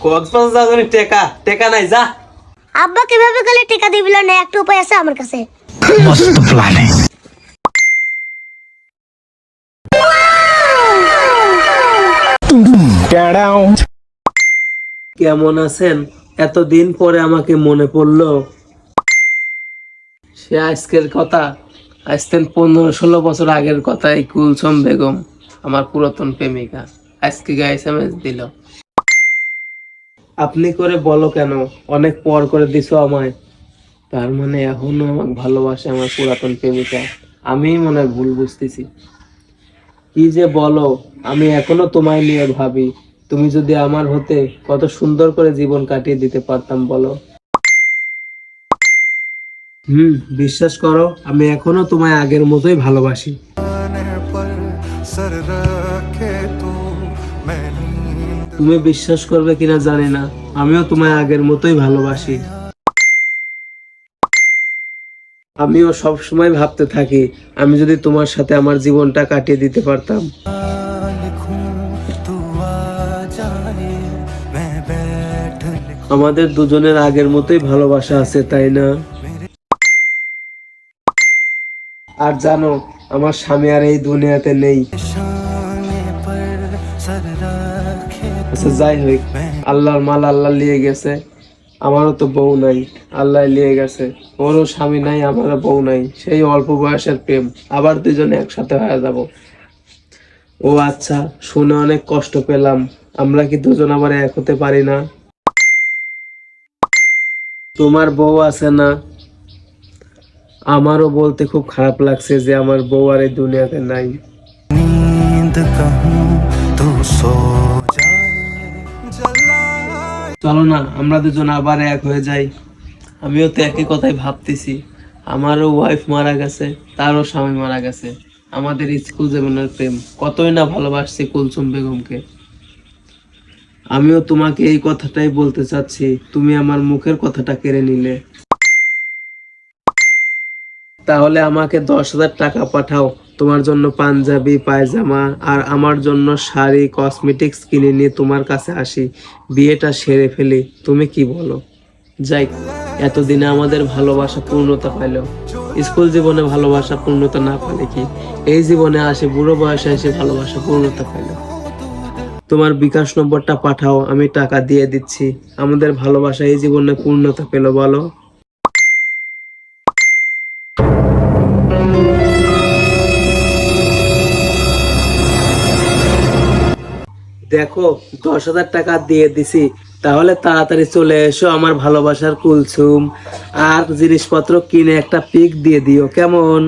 কক্সবাজার যাওয়ার টাকা টাকা নাই যা। আব্বা কিভাবে গেলে টাকা দিবিল না, একটা উপায় আছে আমার কাছে। मस्त प्लान है। কেমন আছেন? এতদিন পরে আমাকে মনে পড়লো। সে আজকের কথা, আজকের 15-16 বছর আগের কথা। এই কুলসুম বেগম আমার পুরাতন প্রেমিকা আজকে এসএমএস দিল। আপনি করে বলো কেন, অনেক পর করে দিছো আমায়। তার মানে এখনো আমাকে ভালোবাসে আমার পুরাতন প্রেমিকা। আমি মনে হয় ভুল বুঝতেছি। কি যে বলো, আমি এখনো তোমায় নিয়ে ভাবি। তুমি যদি আমার হতে কত সুন্দর করে জীবন কাটিয়ে দিতে পারতাম বলো। বিশ্বাস করো, আমি এখনো তোমায় আগের মতোই ভালোবাসি। তুমি বিশ্বাস করবে কিনা জানি না, আমিও তোমায় আগের মতোই ভালোবাসি। আমিও সব সময় ভাবতে থাকি, আমি যদি তোমার সাথে আমার জীবনটা কাটিয়ে দিতে পারতাম। আমাদের দুজনের আগের মতোই ভালোবাসা আছে, তাই না? আর জানো, আমার স্বামী আর এই দুনিয়াতে নেই। আচ্ছা যাই হোক, আল্লাহর মাল আল্লাহ নিয়ে গেছে। আমারও তো বউ নাই, আল্লাহ নিয়ে গেছে। ওরও স্বামী নাই, আমারও বউ নাই। সেই অল্প বয়সের প্রেম, আবার দুজনে একসাথে হয়ে যাব। ও আচ্ছা, শুনে অনেক কষ্ট পেলাম। আমরা কি দুজন আবার এক হতে পারি না? তোমার বউ আছে না? আমারও বলতে খুব খারাপ লাগছে যে আমার বউ আর এই দুনিয়াতে নাই। চলো না, আমরা দুজন আবার এক হয়ে যাই। আমিও তো একই কথাই ভাবতেছি। আমারও ওয়াইফ মারা গেছে, তারও স্বামী মারা গেছে। আমাদের স্কুল জীবনের প্রেম, কতই না ভালোবাসছি কুলসুম বেগমকে। আমিও তোমাকে এই কথাটাই বলতে চাচ্ছি, তুমি আমার মুখের কথাটা কেড়ে নিলে। তাহলে আমাকে 10,000 টাকা পাঠাও, তোমার জন্য পাঞ্জাবি পায়জামা আর আমার জন্য শাড়ি কসমেটিক্স কিনে নিয়ে তোমার কাছে আসি, বিয়েটা সেরে ফেলি। তুমি কি বলো? যাই, এতদিনে আমাদের ভালোবাসা পূর্ণতা পাইল। স্কুল জীবনে ভালোবাসা পূর্ণতা না পালে কি এই জীবনে আসে বুড়ো বয়সে এসে ভালোবাসা পূর্ণতা পাইল? তোমার বিকাশ নম্বরটা পাঠাও, আমি টাকা দিয়ে দিচ্ছি। আমাদের ভালোবাসা এই জীবনে পূর্ণতা পেল বলো। দেখো, 10,000 টাকা দিয়ে দিছি। তাহলে তাড়াতাড়ি চলে এসো আমার ভালোবাসার কুলসুম, আর জিনিসপত্র কিনে একটা পিক দিয়ে দিও, কেমন?